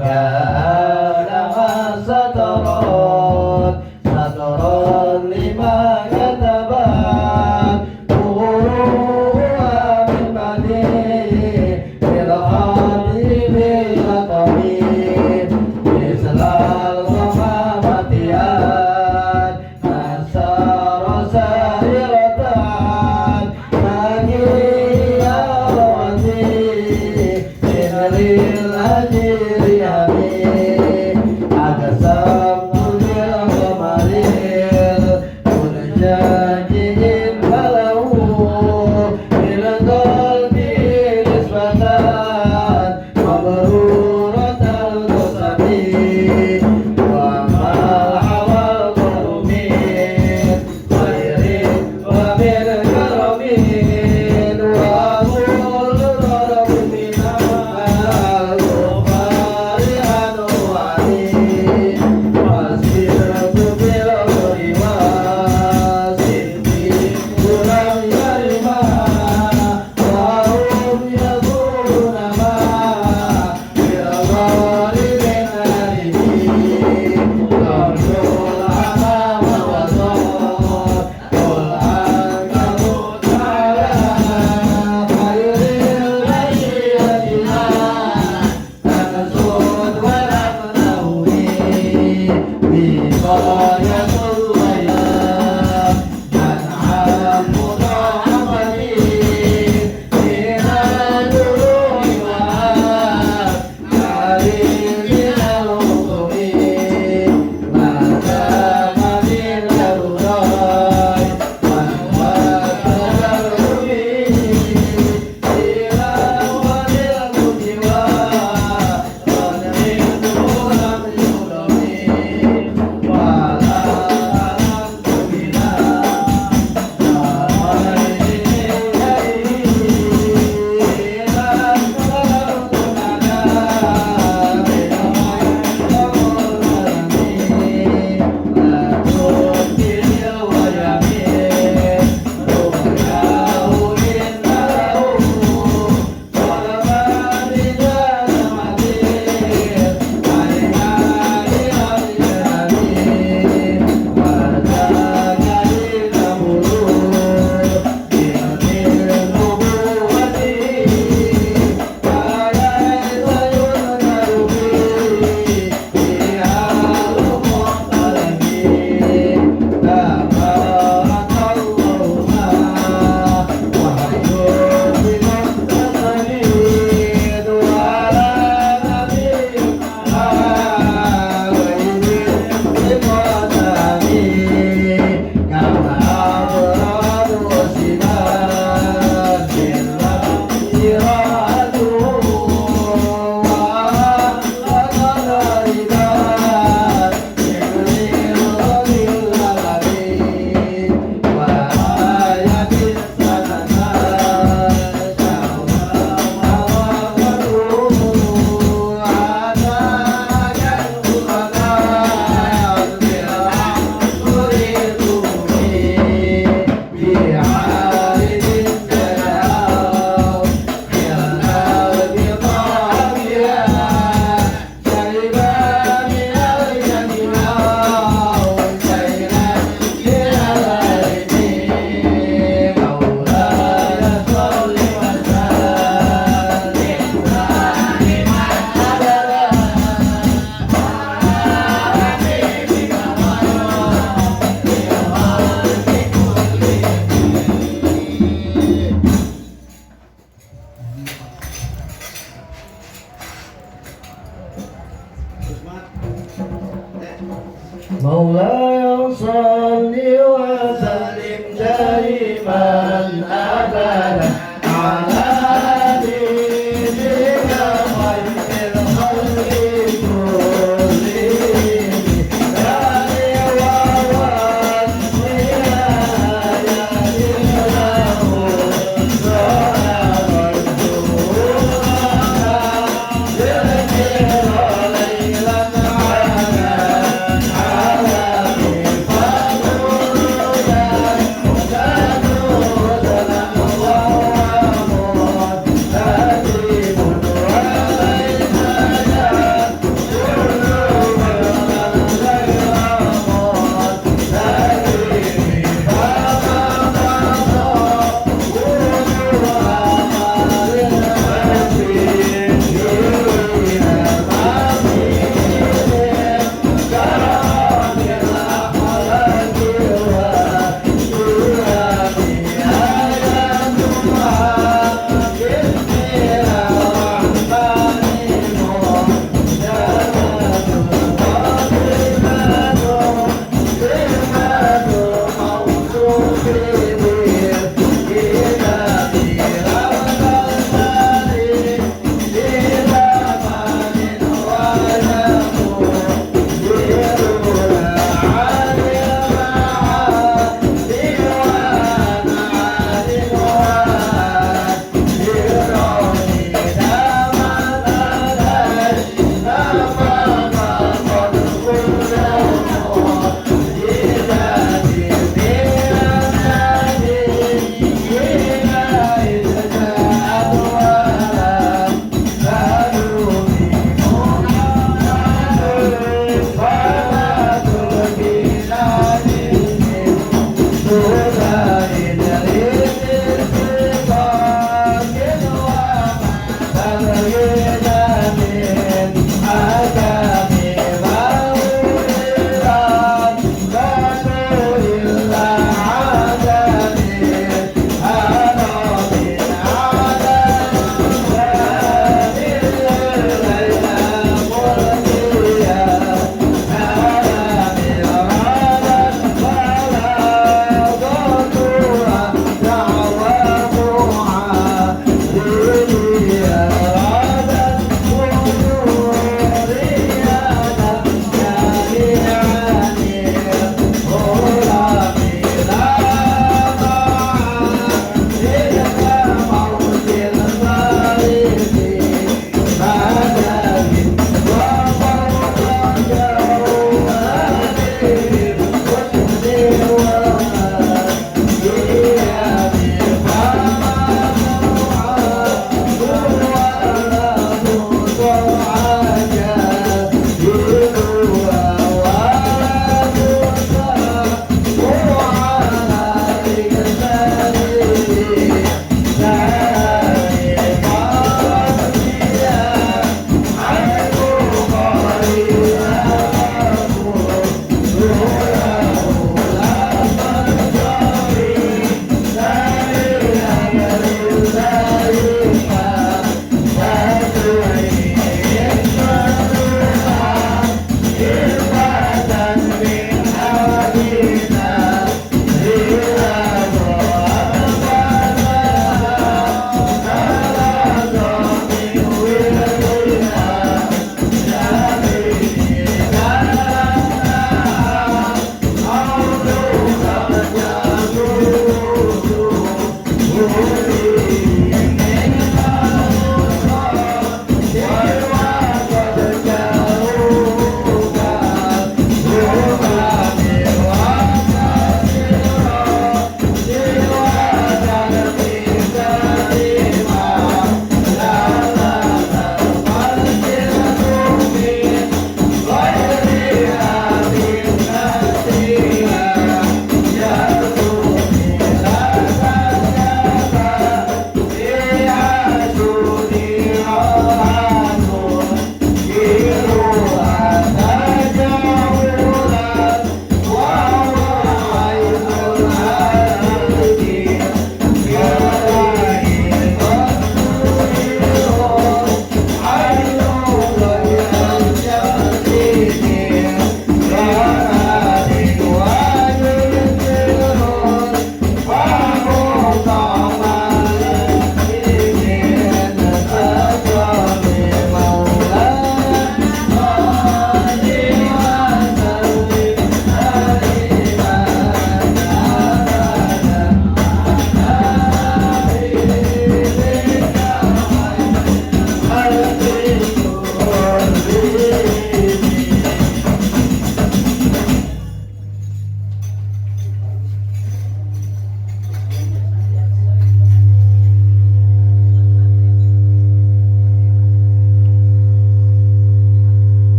يا آدم سترات سترات لما كتبت ظهورها من بعدين بالخاطر بالخطب مثل الغمامتيات أسار سائرتان ناجية روتي سر الأجر يمين أقسمت بالغمرير كل شاكك فله بالقلب نسبة مبرورة القسم وما حوى القرب من خير ومن كرم وكل ضرب من الغفار أنواري وسرت بالغر والصديق لم يرما وهم يظنون ما بالظالم نارهم ترجو الأمام وصار قل عنكبوت على خير البشيرة تنسون ولم نهوي بغاية الغياب أنعام مضاعفتي من الدروع وآب عليم من الخطب ما دام من الهداي والتدرب إلى أول الهدى والعلم لم يلم ولا ألمت بنا مولاي صل وسلم دائما ابدا على حبيبك خير الخلق كلهم يا ووالي يا له ليلا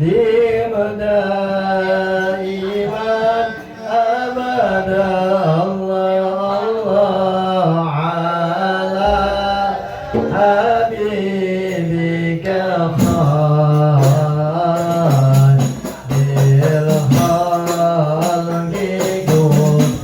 دائما أبدا الله على حبيبك خير الخلق كلهم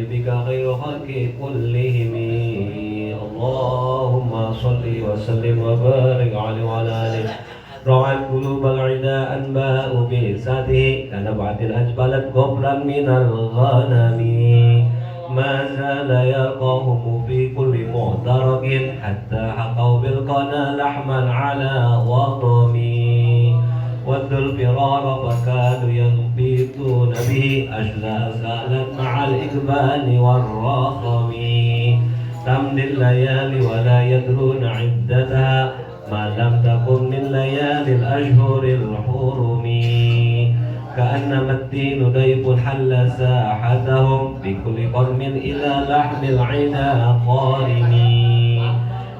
حبيبك خير خلق كلهم اللهم صل وسلم وبارك عليه وعلى آله رعت قلوب العدا أنباء بإساته كنبعة أجبلت قبلا من الغنم ما زال يلقاهم في كل معترك حتى حقوا بالقنا لحما على وطم ودوا الفرار فكادوا ينبتون به أشلاء سالت مع الإقبال والرخم تمضي الليالي ولا يدرون عدتها ما لم تكن من ليالي الأشهر الحرم كأنما الدين ضيف حل ساحتهم بكل قرم إلى لحم العدا قارم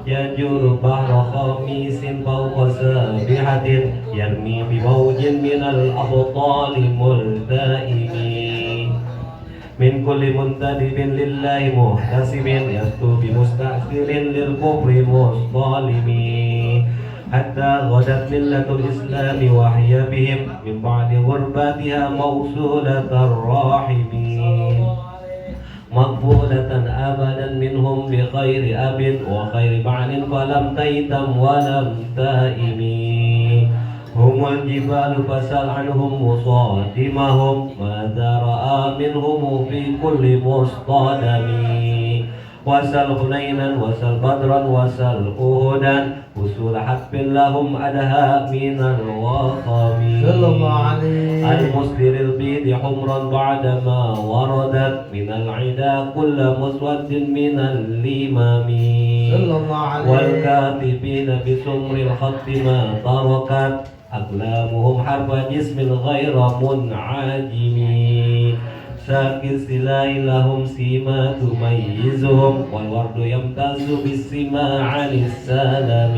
يجور بحر خميس فوق سابحة يرمي بموج من الأبطال ملتئم من كل منتدب لله محتسب يسطو بمستأثر للكفر مصطلم حتى غدت ملة الإسلام وهي بهم من بعد غربتها موصولة الراحمين مقبولة أبدا منهم بخير أب وخير بعل فلم تيتم ولم تائم هم الجبال فسل عنهم مصادمهم ماذا رأى منهم في كل مصطدم وسل حنينا وسل بدرا وسل أهدا وصول حتف لهم أدهى من الوخم المسدر البيض حمرا بعدما وردت من العدا كل مسود من اللمم والكاتبين بسمر الخط ما تركت أقلامهم حرف جسم غير منعجم ساكن السلاء لهم سيما تميزهم والورد يمتاز بالسما عن السلام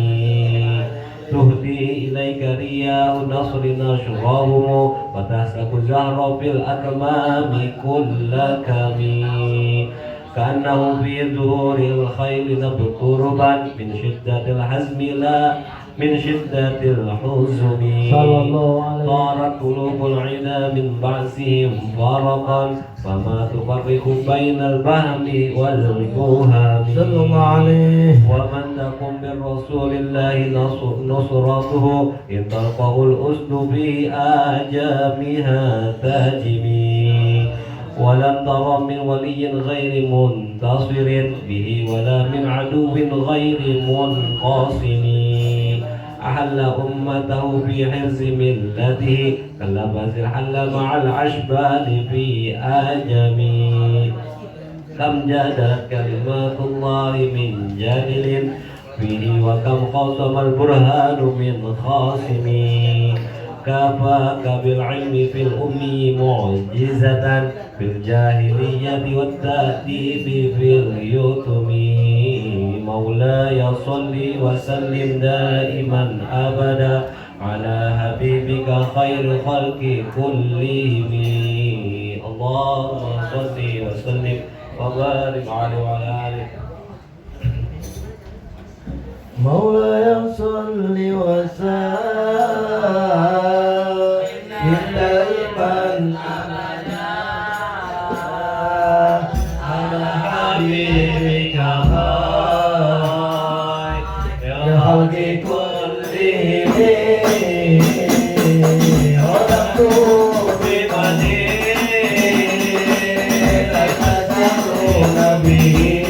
تهدي إليك رياء النصر نشرهم وتسلك زهر في الأكمام كل كمين كأنه في ظهور الخيل نبت ربا من شدة الحزم لا من شدة الحزن طارت قلوب العدا من بعثهم فرقا فما تفرق بين البهم والبهم ومن تقم من رسول الله نصرته إن ترفع الأسد في آجامها تاجمي ولن ترى من ولي غير منتصر به ولا من عدو غير منقاسم أحل أمته في حرز ملته كاللبس الحل مع العشبال في آجم كم جادت كلمات الله من جادل فيه وكم خاصم البرهان من خاصم كفاك بالعلم في الأمي معجزة في الجاهلية والتأديب في اليتم مولاي صل وسلم دائما أبدا على حبيبك خير خلق كلهم اللهم صل وسلم وبارك عليه وعلى آله مولاي صل وسلم دائما أبدا على حبيبك خير خلق كلهم ولقد بمدينة تسألون به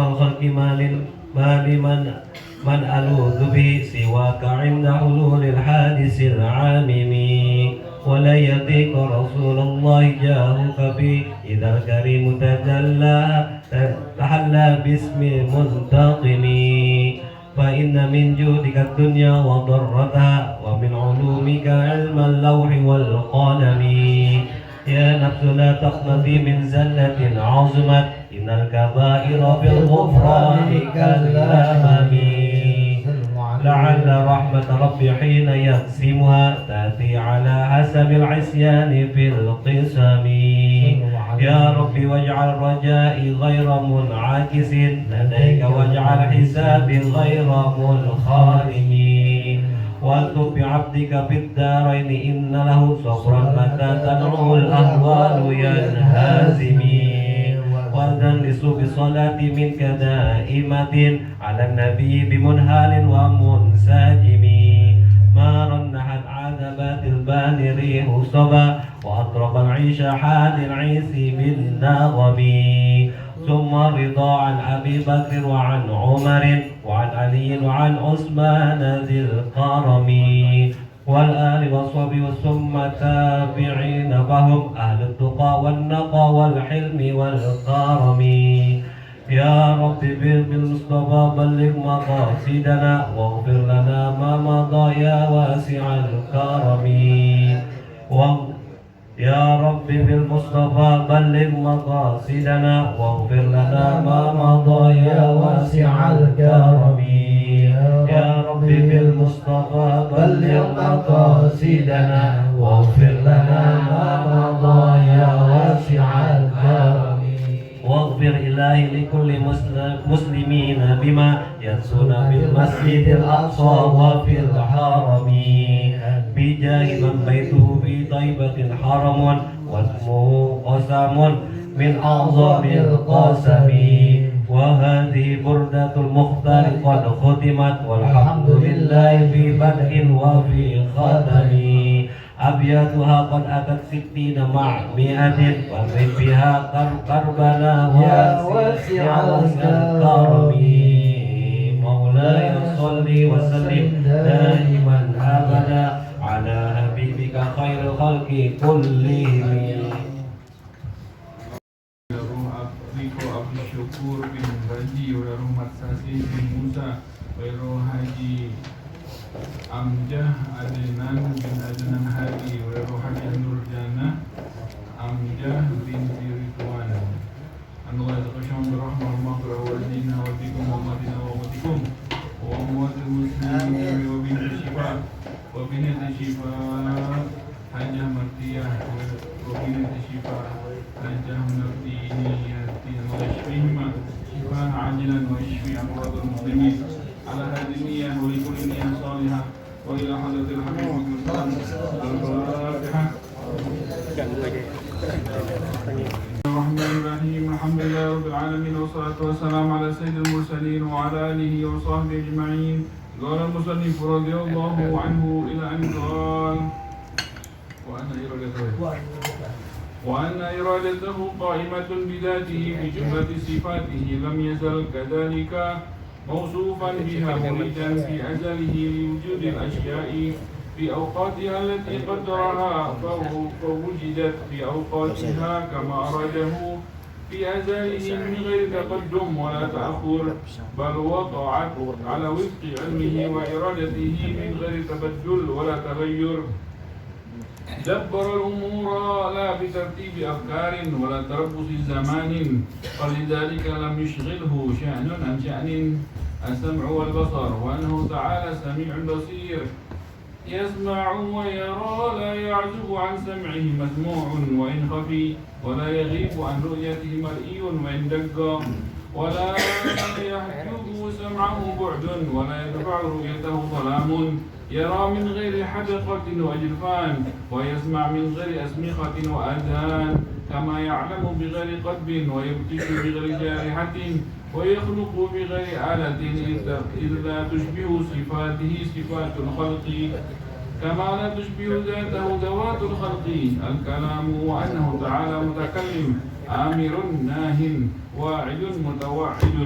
الخلق ما لمن ألوذ به سواك عند حلول الحادث العامم ولا يضيق رسول الله جاهك بي إذا الكريم تحلى باسم منتقم فإن من جودك الدنيا وضرتها ومن علومك علم اللوح والقلم يا نفس لا تقنطي من زلة عظمت إن الكبائر في الغفران كالأمم لعل رحمة ربي حين يقسمها تأتي على حسب العصيان في القسم يا ربي واجعل رجائي غير منعكس لديك واجعل حسابي غير منخرم والطف بعبدك في الدارين إن له صبرا متى تدعو الأهوال ينهزم والدنس بصلاة منك دائمة على النبي بمنهال ومنسجم ما رنحت عذبات البان ريح صبا وأطرب العيش حال العيس بالنغم ثم رضا عن أبي بكر وعن عمر وعن علي وعن عثمان ذي الكرم والآل والصحب ثم تابعين فهم أهل التقى والنقى والحلم والكرم يا رب بالمصطفى بلغ مقاصدنا واغفر لنا ما مضى يا واسع الكرم يا رب بالمصطفى بلغ مقاصدنا واغفر لنا ما مضى يا واسع الكرم يا رب بالمصطفى بلغ مقاصدنا واغفر لنا ما مضى يا واسع الكرم واغفر إلهي لكل مسلمين بما ينسون بالمسجد الأقصى وفي الحرم بجاه من بيته في طيبة حرم واسمه قسم من أعظم القسم وهذه بردة المختار قد ختمت والحمد لله في بدء وفي ختم أبياتها قد أتت 60 مع 100 ومن بها كربنا واسع الكرم مولاي صل وسلم دائما أبدا على حبيبك خير الخلق كلهم Syukur bin Haji wa Rahmat Sasi bin Musa wa Haji Amjah Adnan bin Adnan Hadi wa Haji Nurjana Amjah bin Ridwan Allah yataqasham birahmah wa maghfirah wa dina wa bikum wa madina wa matikum wa amwatil muslimin wa binti shifa wa binti shifa Hajah Martiyah wa binti shifa Hajah Martiyah ويشفيهما شفاء عاجلا ويشفي أمراض المسلمين على هذه النية ولكل نية صالحة وإلى حضرة الحبيب الفاتحة الرحمن الرحيم الحمد لله رب العالمين والصلاة والسلام على سيد المرسلين وعلى آله وصحبه أجمعين قال المصنف رضي الله عنه إلى أن قال وأن إرادته قائمة بذاته في جملة صفاته لم يزل كذلك موصوفا بها مريدا في أزله لوجود الأشياء في أوقاتها التي قدرها فوجدت في أوقاتها كما أراده في أزله من غير تقدم ولا تأخر بل وقعت على وفق علمه وإرادته من غير تبدل ولا تغير دبر الأمور لا بترتيب أفكار ولا تربص زمان فلذلك لم يشغله شأن عن شأن السمع والبصر وأنه تعالى سميع بصير يسمع ويرى لا يعزب عن سمعه مسموع وإن خفي ولا يغيب عن رؤيته مرئي وإن دق ولا يحجب سمعه بعد ولا يدفع رؤيته ظلام يرى من غير حدقة وجفان ويسمع من غير أسمخة وأذهان كما يعلم بغير قلب ويبطش بغير جارحة ويخلق بغير آلة إذ لا تشبه صفاته صفات الخلق كما لا تشبه ذاته ذوات الخلق الكلام وأنه تعالى متكلم آمر ناه واعد متوعد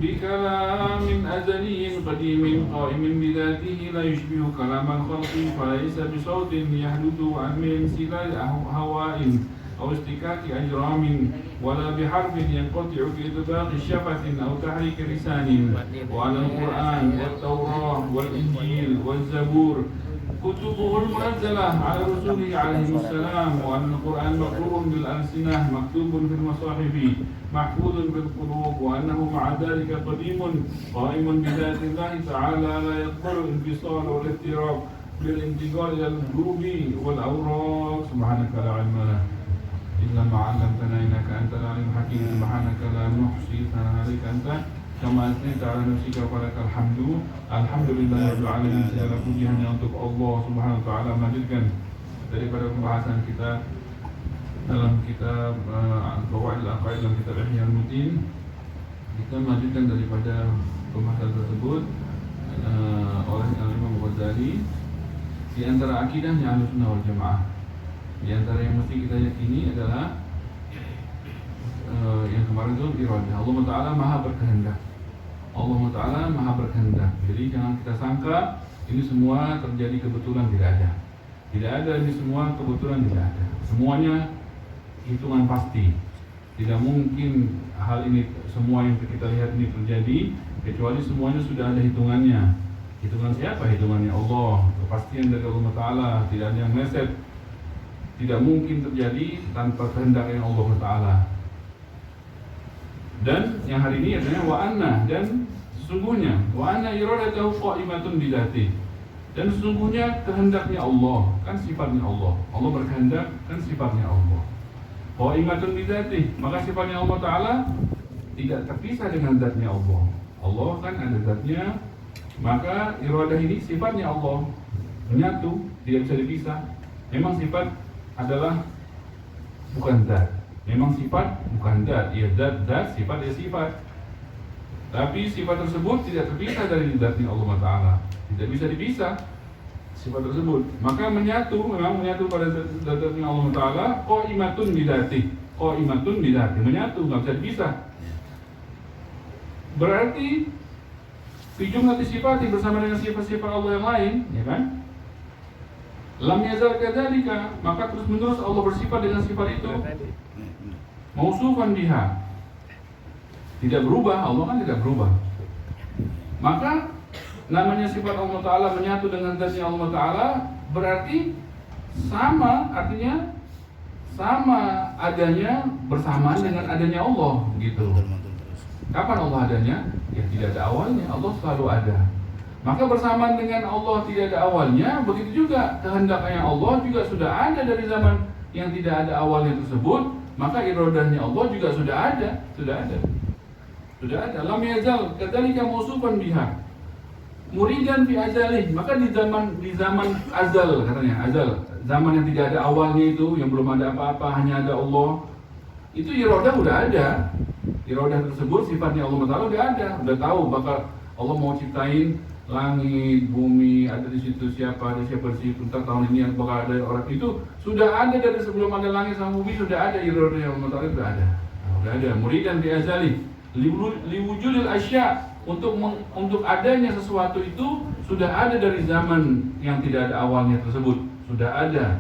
بكلام أزلي قديم قائم بذاته لا يشبه كلام الخلق فليس بصوت يحدث عن من سلال هواء أو استكاك أجرام ولا بحرف ينقطع بإطباق شفة أو تحريك لسان وعلى القرآن والتوراة والإنجيل والزبور كتبه المنزلة على رسوله عليه السلام وأن القرآن مقروء بالألسنة مكتوب في المصاحف محفوظ بالقلوب وأنه مع ذلك قديم قائم بذات الله تعالى لا يقبل انفصال ولا اضطراب بالانتقال إلى القلوب والأوراق سبحانك لا علم لنا إلا ما علمتنا إنك أنت العليم الحكيم سبحانك لا نحصي ثناء عليك أنت kama asnita ala nafsika walakal hamdu alhamdulillahirabbil alamin segala puji hanya untuk Allah Subhanahu wa taala. Melanjutkan daripada pembahasan kita dalam kitab Qawaid al-Aqaid dalam kitab Ihya al-Mutin, kita melanjutkan daripada pembahasan tersebut oleh Imam Ghazali di antara akidahnya Ahlussunnah wal Jamaah. Di antara yang mesti kita yakini adalah yang kemarin itu iradah. Allah Ta'ala maha berkehendak. Allah Ta'ala maha berkehendak. Jadi jangan kita sangka ini semua terjadi kebetulan, tidak ada. Tidak ada ini semua kebetulan, tidak ada. Semuanya hitungan pasti. Tidak mungkin hal ini semua yang kita lihat ini terjadi kecuali semuanya sudah ada hitungannya. Hitungan siapa? Hitungannya Allah. Kepastian dari Allah Ta'ala, tidak ada yang meleset. Tidak mungkin terjadi tanpa kehendak yang Allah Ta'ala. Dan yang hari ini artinya wa anna, dan sesungguhnya wa anna iradatahu qa'imatun bidzati, dan sesungguhnya kehendaknya Allah, kan sifatnya Allah. Allah berkehendak, kan sifatnya Allah. Qa'imatun bidzati, maka sifatnya Allah Ta'ala tidak terpisah dengan zatnya Allah. Allah kan ada zatnya, maka iradah ini sifatnya Allah, menyatu, tidak bisa dipisah. Memang sifat adalah bukan zat. Memang sifat bukan zat, ya zat, sifat ya sifat. Tapi sifat tersebut tidak terpisah dari zatnya Allah Ta'ala. Tidak bisa dipisah sifat tersebut. Maka menyatu, memang menyatu pada zatnya Allah Ta'ala. Qa'imatun bidati, qa'imatun bidati, menyatu, nggak bisa dipisah. Berarti jumlah sifat bersama dengan sifat-sifat Allah yang lain, ya kan? Lam yazal kadzalika, maka terus menerus Allah bersifat dengan sifat itu. Mausufan biha, tidak berubah. Allah kan tidak berubah. Maka namanya sifat Allah Ta'ala menyatu dengan zatnya Allah Ta'ala, berarti sama, artinya sama adanya bersamaan dengan adanya Allah, gitu. Kapan Allah adanya? Ya tidak ada awalnya, Allah selalu ada. Maka bersamaan dengan Allah tidak ada awalnya, begitu juga kehendaknya Allah juga sudah ada dari zaman yang tidak ada awalnya tersebut. Maka iradahnya Allah juga sudah ada. Lam yazal kadzalika mausufan biha muridan fi azalih, maka di zaman azal, katanya azal, zaman yang tidak ada awalnya itu, yang belum ada apa-apa, hanya ada Allah, itu iradah udah ada. Iradah tersebut sifatnya Allah Ta'ala udah ada, udah tahu bakal Allah mau ciptain langit, bumi, ada di situ siapa, ada siapa di situ, entar tahun ini bakal ada orang, itu sudah ada dari sebelum ada langit sama bumi, sudah ada iradah yang Allah Ta'ala, sudah ada. Sudah ada. Muridan bi azali liwujudil asya, untuk adanya sesuatu itu sudah ada dari zaman yang tidak ada awalnya tersebut, sudah ada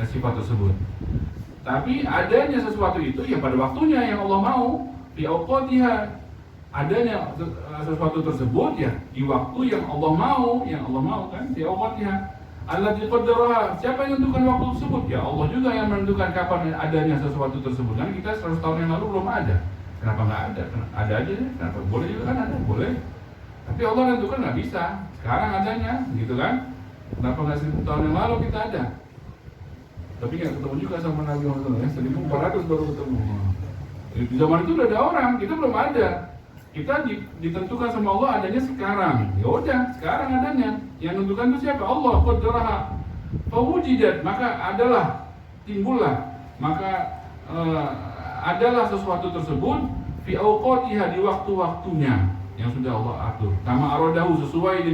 sifat tersebut. Tapi adanya sesuatu itu ya pada waktunya yang Allah mau, fi awqatiha, adanya sesuatu tersebut ya di waktu yang Allah mau kan, fi awqatiha allati qaddaraha. Siapa yang menentukan waktu tersebut? Ya Allah juga yang menentukan kapan adanya sesuatu tersebut. Kan kita 100 tahun yang lalu belum ada. Kenapa nggak ada? Ada aja ya. Kenapa? Boleh juga kan ada, boleh. Tapi Allah menentukan nggak bisa. Sekarang adanya, gitu kan? Kenapa nggak 1000 tahun yang lalu kita ada? Tapi nggak ketemu juga sama Nabi Muhammad ya. 1400 baru ketemu. Di zaman itu udah ada orang, kita belum ada. Kita ditentukan sama Allah adanya sekarang. Ya udah, sekarang adanya. Yang menentukan itu siapa? Allah. Qaddaraha fawujidat, maka adalah, timbullah, maka adalah sesuatu tersebut fi awqatiha, di waktu-waktunya yang sudah Allah atur. Kama aradahu, sesuai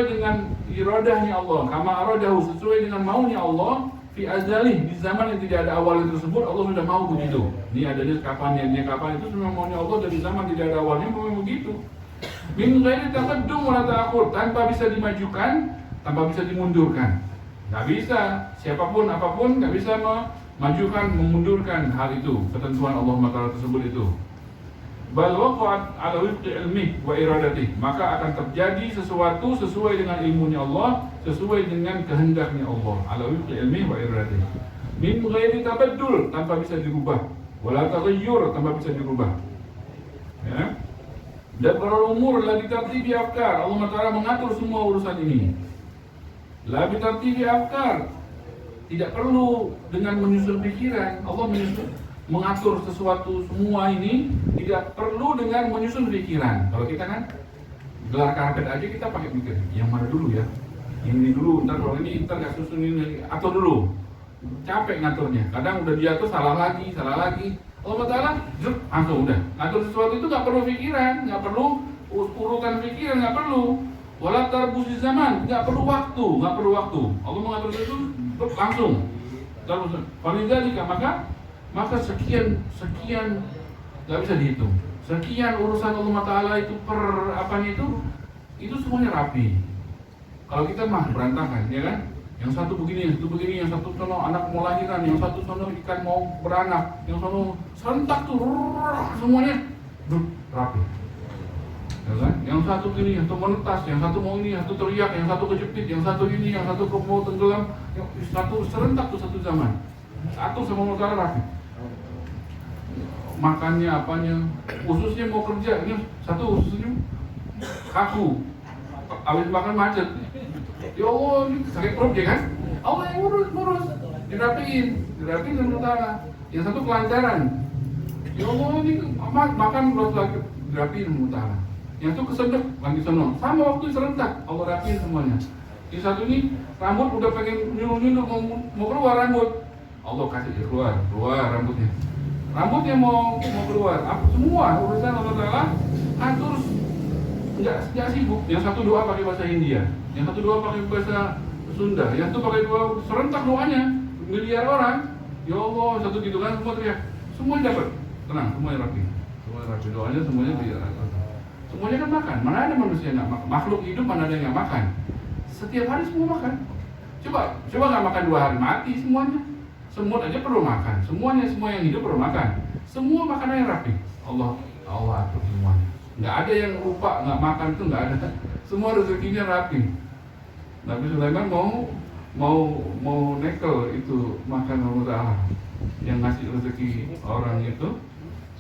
dengan iradahnya Allah. Kama aradahu, sesuai dengan maunya Allah, fi fi azalih, di zaman yang tidak ada awal tersebut Allah sudah mau begitu. Ini adanya kapan itu memang maunya Allah dari zaman tidak ada awalnya memang begitu. Min ghairi taqaddum wala ta'khur, tanpa bisa dimajukan, tanpa bisa dimundurkan. Nggak bisa, siapapun apapun nggak bisa memajukan, memundurkan hal itu, ketentuan Allah Taala tersebut itu. Bal waqa'at ala wifqi ilmi wa iradati, maka akan terjadi sesuatu sesuai dengan ilmunya Allah, sesuai dengan kehendaknya Allah. Ala wifqi ilmi wa iradati. Min ghairi tabaddul, tanpa bisa dirubah, wala taghayyur, tanpa bisa dirubah. Ya. Dan para umur la bitartibi afkar, Allah Taala mengatur semua urusan ini. La bitartibi afkar, tidak perlu dengan menyusun pikiran. Allah mengatur sesuatu semua ini tidak perlu dengan menyusun pikiran. Kalau kita kan gelar karpet aja kita pakai mikir, yang mana dulu ya, ini dulu, ntar kalau ini ntar nggak susun ini, atur dulu. Capek ngaturnya, kadang udah diatur salah lagi. Allah Ta'ala langsung udah ngatur sesuatu itu nggak perlu pikiran, nggak perlu urutan pikiran, nggak perlu. Wala tarbusi zaman, nggak perlu waktu. Allah mengatur itu langsung. Terus, maka sekian nggak bisa dihitung. Sekian urusan Allah Ta'ala itu per apanya itu semuanya rapi. Kalau kita mah berantakan, ya kan? Yang satu begini, yang satu sono anak mau lahiran, yang satu sono ikan mau beranak, yang sono serentak tuh, semuanya rapi. Ya kan? Yang satu gini, yang satu menetas, yang satu mau ini, yang satu teriak, yang satu kejepit, yang satu ini, yang satu mau tenggelam, yang satu serentak tuh satu zaman. Satu sama utara rapi. Makannya apanya, ususnya mau kerja, ini satu ususnya kaku, habis makan macet. Ya Allah, ini sakit perut ya kan? Allah yang ngurus, dirapiin dengan utara. Yang satu kelancaran. Ya Allah, ini makan terus lagi, dirapiin dengan utara. Yang itu kesedek, lagi sono. Sama waktu serentak, Allah rapiin semuanya. Yang satu ini rambut udah pengen nyuruh mau keluar rambut. Allah kasih keluar rambutnya. Rambutnya mau keluar. Semua urusan Allah Ta'ala atur, nggak sibuk. Yang satu doa pakai bahasa India, yang satu doa pakai bahasa Sunda, yang satu pakai doa serentak doanya miliar orang. Ya Allah, satu gitu kan, semua teriak, semuanya dapat, tenang, semuanya rapi, doanya semuanya diatur. Semuanya kan makan, mana ada manusia nggak makan? Makhluk hidup mana ada yang nggak makan? Setiap hari semua makan. Coba nggak makan 2 hari mati semuanya. Semut aja perlu makan, semua yang hidup perlu makan. Semua makanannya rapi. Allah atur semuanya. Nggak ada yang lupa nggak makan, itu nggak ada. Semua rezekinya rapi. Nabi Sulaiman mau nekel itu makan Allah Ta'ala yang ngasih rezeki orang itu.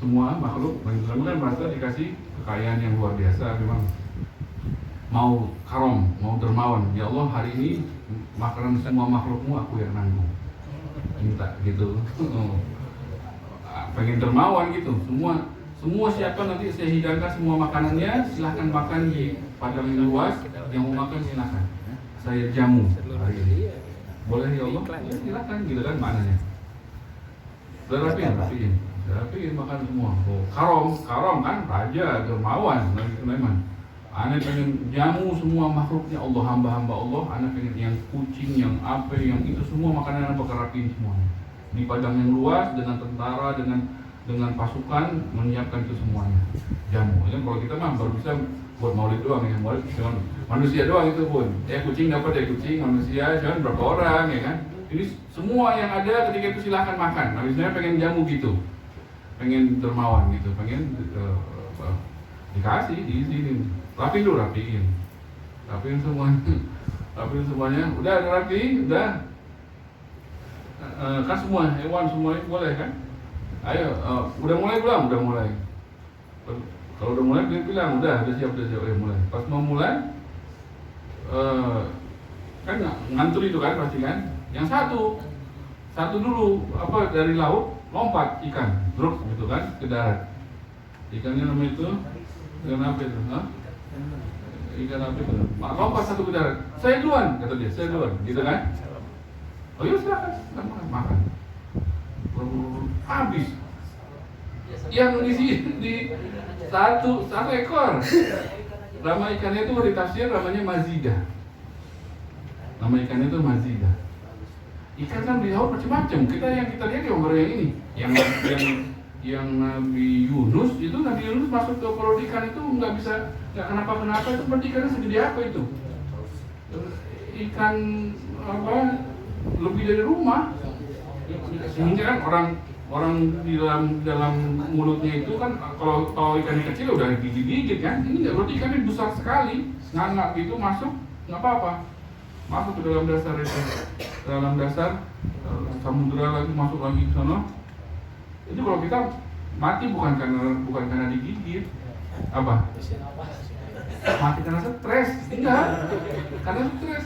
Semua makhluk, Nabi Sulaiman kan merasa dikasih kekayaan yang luar biasa. Memang mau karom, mau dermawan. Ya Allah, hari ini makanan semua makhlukmu aku yang nanggung. Minta gitu. Pengen dermawan gitu. Semua siapa nanti saya hidangkan semua makanannya, silahkan makan di padang yang luas. Yang mau makan silahkan, saya jamu hari ini. Boleh ya Allah? Ya, silahkan gitu kan maknanya. Udah rapiin makan semua. Karom kan raja dermawan Nabi Sulaiman. Ane pengen jamu semua makhluknya Allah, hamba-hamba Allah. Ane pengen yang kucing, yang apa, yang itu semua makanan bakal rapiin semuanya. Di padang yang luas dengan tentara, dengan pasukan menyiapkan itu semuanya. Jamu. Ya, kalau kita mah baru bisa buat maulid doang ya, maulid cuma manusia doang itu pun. Kucing dapat kucing, manusia jangan berapa orang ya kan. Ini semua yang ada ketika itu silahkan makan. Nah, misalnya pengen jamu gitu, pengen dermawan gitu, pengen dikasih diizinin. Rapiin semuanya. Udah rapi, udah. Kan semua hewan semuanya boleh kan? Ayo, udah mulai belum? Udah mulai. Kalau udah mulai bilang udah siap, mulai. Pas mau mulai, kan ngantur itu kan pasti kan? Yang satu dulu dari laut lompat ikan, drop gitu kan ke darat. Ikannya namanya itu ikan apa itu? Ikan apa itu? Lompat satu ke darat. Saya duluan, kata dia. Saya duluan, gitu kan? Oh iya silakan makan. Habis. Yang di satu ekor. Nama ikannya itu ditafsir namanya mazidah. Nama ikannya itu mazidah. Ikan kan di laut macam-macam. Yang kita lihat gambar yang ini, yang Nabi Yunus itu, Nabi Yunus masuk ke perut ikan itu nggak kenapa-kenapa, itu berarti ikannya segede apa itu? Ikan apa? Lebih dari rumah. Sehingga kan orang di dalam mulutnya itu kan, kalau ikan kecil udah gigit-gigit kan, ini nggak, berarti ikannya besar sekali, ngangak gitu masuk, nggak apa-apa, masuk ke dalam dasar itu, dalam dasar samudera lagi, masuk lagi ke sana. Itu kalau kita mati bukan karena digigit, apa? Mati karena stres, enggak, karena stres.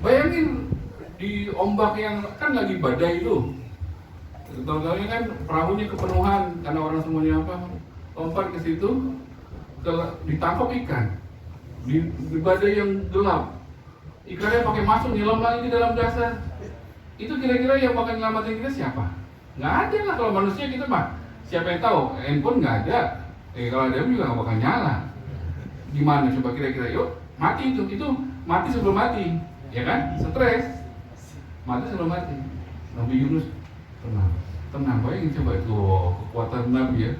Bayangin di ombak yang kan lagi badai itu. Tahu-tahunya kan perahunya kepenuhan karena orang semuanya lompat ke situ, ditangkap ikan di badai yang gelap, ikannya pakai masuk nyelam lagi di dalam dasar. Itu kira-kira yang bakal nyelamatin kita siapa? Nggak ada lah. Kalau manusia kita mah siapa yang tahu, handphone nggak ada, kalau ada juga nggak bakal nyala. Gimana coba kira-kira? Yuk mati, itu mati sebelum mati, ya kan? Stres, mati sebelum mati. Nabi Yunus tenang, bayangin coba itu kekuatan Nabi ya,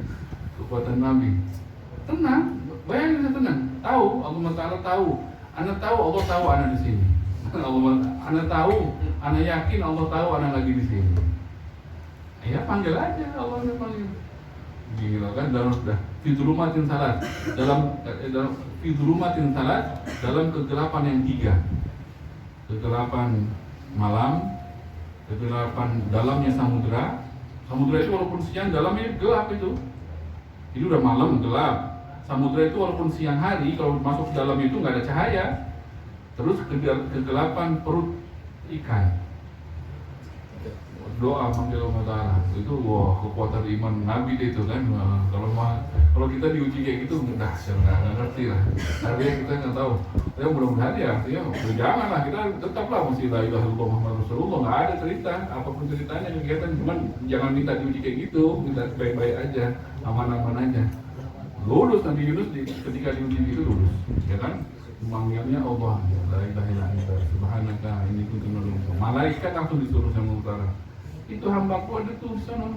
kekuatan Nabi. Tenang, bayangin tenang. Tahu, Allah Taala tahu. Anda tahu, Allah tahu Anda di sini. Anda tahu, Anda yakin Allah tahu Anda lagi di sini. Ya panggil aja, Allah panggil. Gila kan, dalam fidrumatin salat, dalam fidrumatin salat, dalam kegelapan yang 3, kegelapan malam, kegelapan dalamnya samudera. Samudera itu walaupun siang, dalamnya gelap itu udah malam gelap. Samudera itu walaupun siang hari, kalau masuk ke dalam itu nggak ada cahaya. Terus kegelapan perut ikan. Doa manggil Allah Ta'ala. Itu kekuatan iman Nabi itu kan. Kalau kita diuji kayak gitu, nggak ngerti lah. Artinya kita nggak tahu. Ya mudah-mudahan ya, artinya janganlah, kita tetaplah masih la ilaha illallah Muhammad Rasulullah. Nggak ada cerita, apapun ceritanya kegiatan, cuman jangan minta diuji kayak gitu, minta baik-baik aja, aman-aman aja. Lulus Nabi Yunus ketika diuji itu lulus, ya kan? Memanggilnya Allah, la ilaha illallah, subhanaka inni kuntu minadh dhalimin. Malaikat langsung disuruh sama utara. Itu hambaku ada tuh di sana.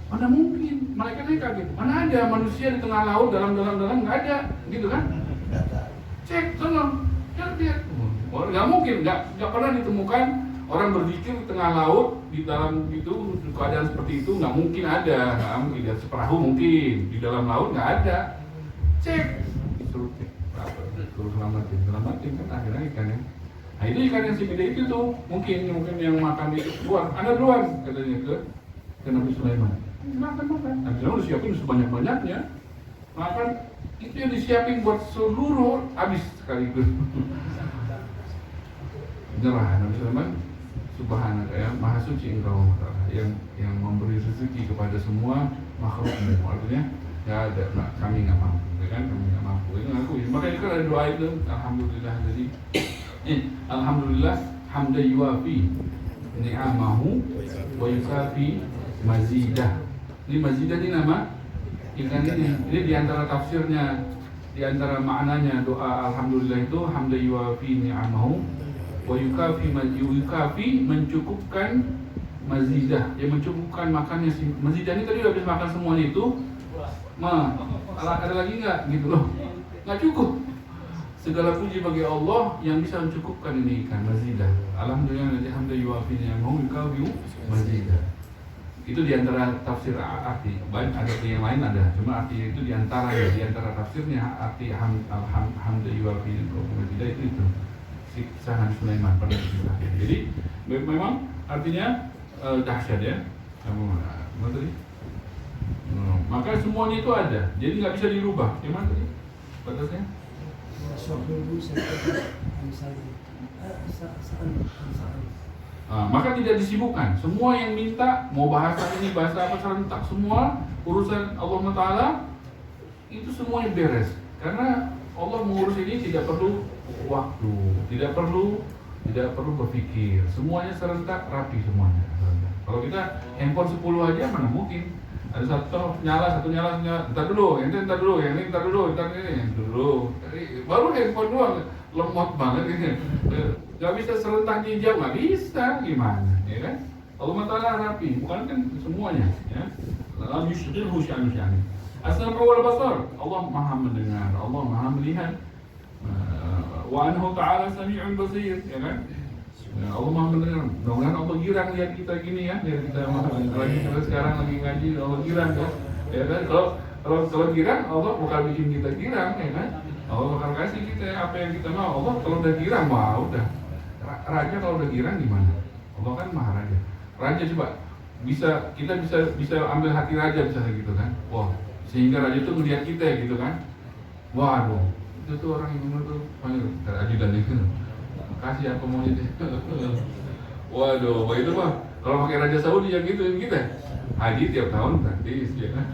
Mana mungkin? Malaikatnya kaget. Mana ada manusia di tengah laut, dalam nggak ada, gitu kan? Cek sana, lihat. Nggak mungkin, nggak pernah ditemukan orang berzikir di tengah laut, di dalam itu keadaan seperti itu, nggak mungkin ada. Nggak mungkin, di seperahu mungkin, di dalam laut nggak ada. Cek, disuruh cek, suruh selamatin kan akhirnya ikan ya. Nah itu ikan yang segede itu tuh, mungkin yang makan itu keluar, Anda duluan katanya ke Nabi Sulaiman. Makan. Nabi Sulaiman udah siapin sebanyak-banyaknya, makan. Itu yang disiapin buat seluruh, habis sekaligus. Nyerah Nabi Sulaiman, subhanallah ya, maha suci engkau yang memberi rezeki kepada semua makhlukmu. Artinya ya ada, kami nggak mampu, ya kan? Kami nggak mampu. Itu ngaku. Makanya kan ada doa itu, alhamdulillah. Jadi alhamdulillah hamdan yuafi ni'amahu wa yukafi mazidah. Ini mazidah ini nama ikan ini. Ini diantara tafsirnya, diantara maknanya doa alhamdulillah itu hamdan yuafi ni'amahu wa yukafi mencukupkan mazidah, yang mencukupkan makannya. Mazidah ini tadi udah habis makan semuanya itu, ada lagi nggak gitu loh, nggak cukup. Segala puji bagi Allah yang bisa mencukupkan ini ikan mazidah. Alhamdulillah hamdan yuafi ni'amahu wa yukafi mazidah. Itu diantara tafsir arti. Banyak ada yang lain ada, cuma arti itu diantara tafsirnya arti hamdan yuafi mazidah itu. Kisah Nabi Sulaiman pada kisahnya. Jadi memang artinya dahsyat ya. Apa tadi? Maka semuanya itu ada. Jadi nggak bisa dirubah. Gimana tadi? Batasnya? Maka tidak disibukkan. Semua yang minta, mau bahasa ini, bahasa apa serentak, semua urusan Allah Ta'ala itu semuanya beres. Karena Allah mengurus ini tidak perlu waktu, tidak perlu berpikir, semuanya serentak, rapi semuanya. Kalau kita handphone 10 aja mana mungkin, Ada satu nyala, ntar dulu, yang ini ntar dulu, yang ini ntar dulu, ntar ini dulu. Baru handphone doang, lemot banget ini. Gak bisa serentak jam, gak bisa, gimana, ya kan? Allah Ta'ala rapi, bukan kan semuanya, ya. Lalu yushdilhu sya'nu. As-sam'u wal basar, Allah maha mendengar, Allah maha melihat. Wa anhu ta'ala sami'un basir, ya kan? Allah maha mendengar. Mudah-mudahan Allah girang lihat kita gini ya, lihat kita lagi sekarang lagi ngaji, Allah girang ya. Ya kan? Kalau girang, Allah bakal bikin kita girang, ya kan? Allah bakal kasih kita apa yang kita mau. Allah kalau udah girang, wah udah. Raja kalau udah girang gimana? Allah kan maha raja. Raja coba kita bisa ambil hati raja misalnya gitu kan. Wah, sehingga raja itu melihat kita gitu kan. Waduh, itu tuh orang yang benar tuh panggil ajudan itu. Makasih apa maunya deh. Waduh, apa itu Pak? Kalau pakai raja Saudi yang gitu kita. Haji tiap tahun gratis ya kan.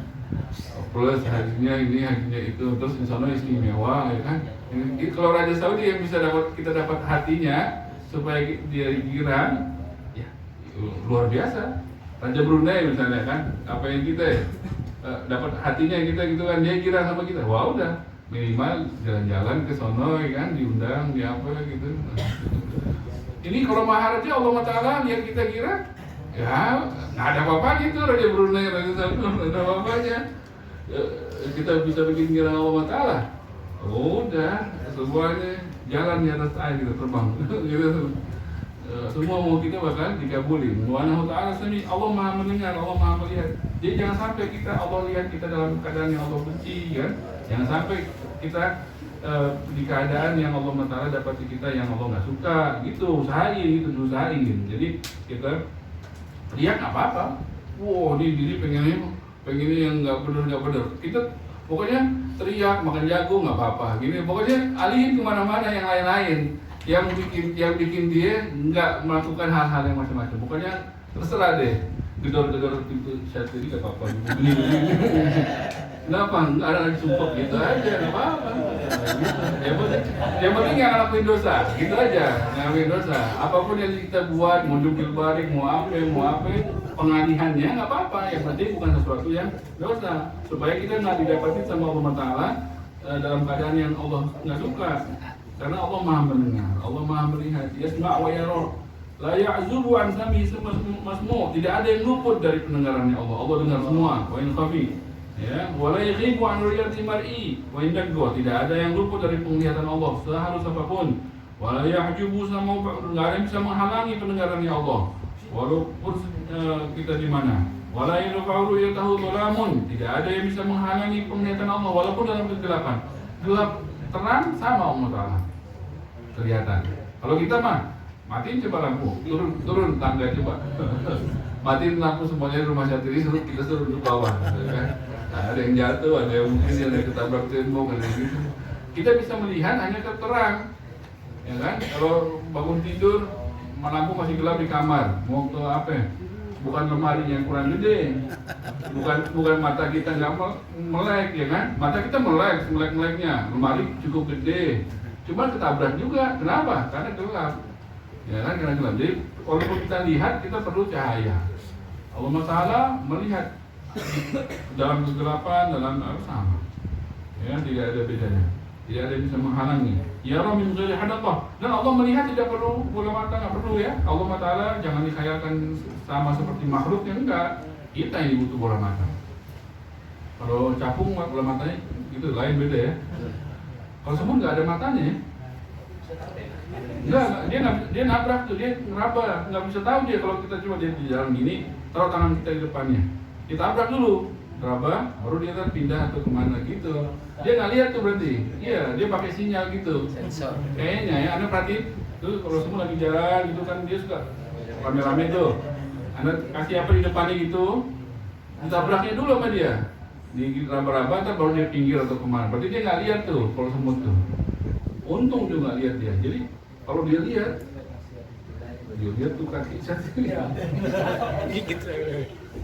Plus hajinya ini, hajinya itu, terus di sana istimewa ya kan. Kalau raja Saudi yang bisa kita dapat hatinya supaya dia girang, ya luar biasa. Raja Brunei misalnya kan, apa yang kita dapat hatinya kita gitu kan, dia girang sama kita. Wah udah, minimal jalan-jalan ke sono ya kan, diundang, di apa gitu. Ini kalau maharaja Allah Ta'ala lihat kita girang, ya nggak ada apa-apa gitu. Raja Brunei, Raja Saudi nggak ada apa-apanya. Kita bisa bikin girang Allah Ta'ala. Udah, semuanya jalan di atas air gitu, terbang gitu. Semua mau kita bakal dikabulin. Wa anhu ta'ala sami, Allah maha mendengar, Allah maha melihat. Jadi jangan sampai kita Allah lihat kita dalam keadaan yang Allah benci kan. Jangan sampai kita di keadaan yang Allah Ta'ala dapati kita yang Allah nggak suka gitu. Usahain. Jadi kita lihat nggak apa-apa. Wow, ini pengennya yang nggak benar. Kita pokoknya teriak makan jagung nggak apa-apa. Gini pokoknya alihin kemana-mana yang lain-lain. Yang bikin dia nggak melakukan hal-hal yang macam-macam. Pokoknya terserah deh, gedor-gedor pintu saya tadi nggak apa-apa. Kenapa? Nggak ada sumpah gitu aja, nggak apa-apa. Yang penting nggak ngelakuin dosa, gitu aja, ngelakuin dosa. Apapun yang kita buat, mau jungkir balik, mau apa, pengalihannya nggak apa-apa. Yang penting bukan sesuatu yang dosa, supaya kita nggak didapatin sama Allah Ta'ala dalam keadaan yang Allah nggak suka. Karena Allah maha mendengar, Allah maha melihat. Yasma' wa yara, la ya'zubu an sami masmu'. Tidak ada yang luput dari pendengarannya Allah. Allah dengar semua. Wa in khafi, ya, wa la yaghibu an ru'yati mar'i wa in daggo. Tidak ada yang luput dari penglihatan Allah sehalus apapun. Wa la yahjubu sama, enggak ada yang bisa menghalangi pendengarannya Allah. Walaupun kita di mana. Wa la yanfa'u ru'yatahu dhalamun. Tidak ada yang bisa menghalangi penglihatan Allah walaupun dalam kegelapan. Gelap terang sama Allah Ta'ala kelihatan. Kalau kita mah matiin coba lampu, turun tangga coba. Matiin lampu semuanya di rumah Syatiri, kita suruh duduk bawah kan? Nah, ada yang jatuh, ada yang mungkin ada yang ketabrak tembok, ada yang gitu. Kita bisa melihat hanya terang, ya kan? Kalau bangun tidur lampu masih gelap di kamar, mau ke apa ya? Bukan lemari yang kurang gede, bukan mata kita nggak melek ya kan, mata kita meleknya, lemari cukup gede, cuma ketabrak juga. Kenapa? Karena gelap, ya kan, karena gelap. Jadi walaupun kita lihat, kita perlu cahaya. Allah Ta'ala melihat dalam kegelapan, dalam sama, ya tidak ada bedanya. Tidak ada yang bisa menghalangi. Ya Rabbi min ghairi hadaqah. Dan Allah melihat tidak perlu bola mata, nggak perlu ya. Allah Ta'ala jangan dikhayalkan sama seperti makhluknya, enggak. Kita yang butuh bola mata. Kalau capung bola matanya gitu lain beda ya. Kalau semut nggak ada matanya ya. Enggak, dia nabrak tuh, dia ngeraba, nggak bisa tahu dia kalau kita cuma dia di jalan gini, taruh tangan kita di depannya. Kita tabrak dulu, raba, baru dia kan pindah atau kemana gitu. Dia nggak lihat tuh berarti. Iya, dia pakai sinyal gitu. Sensor. Kayaknya ya, Anda perhatiin tuh kalau semua lagi jalan gitu kan dia suka rame-rame tuh. Anda kasih apa di depannya gitu, ditabraknya dulu sama dia. Di raba-raba, ntar baru dia pinggir atau kemana. Berarti dia nggak lihat tuh kalau semut tuh. Untung dia nggak lihat dia. Jadi kalau dia lihat tuh kaki saya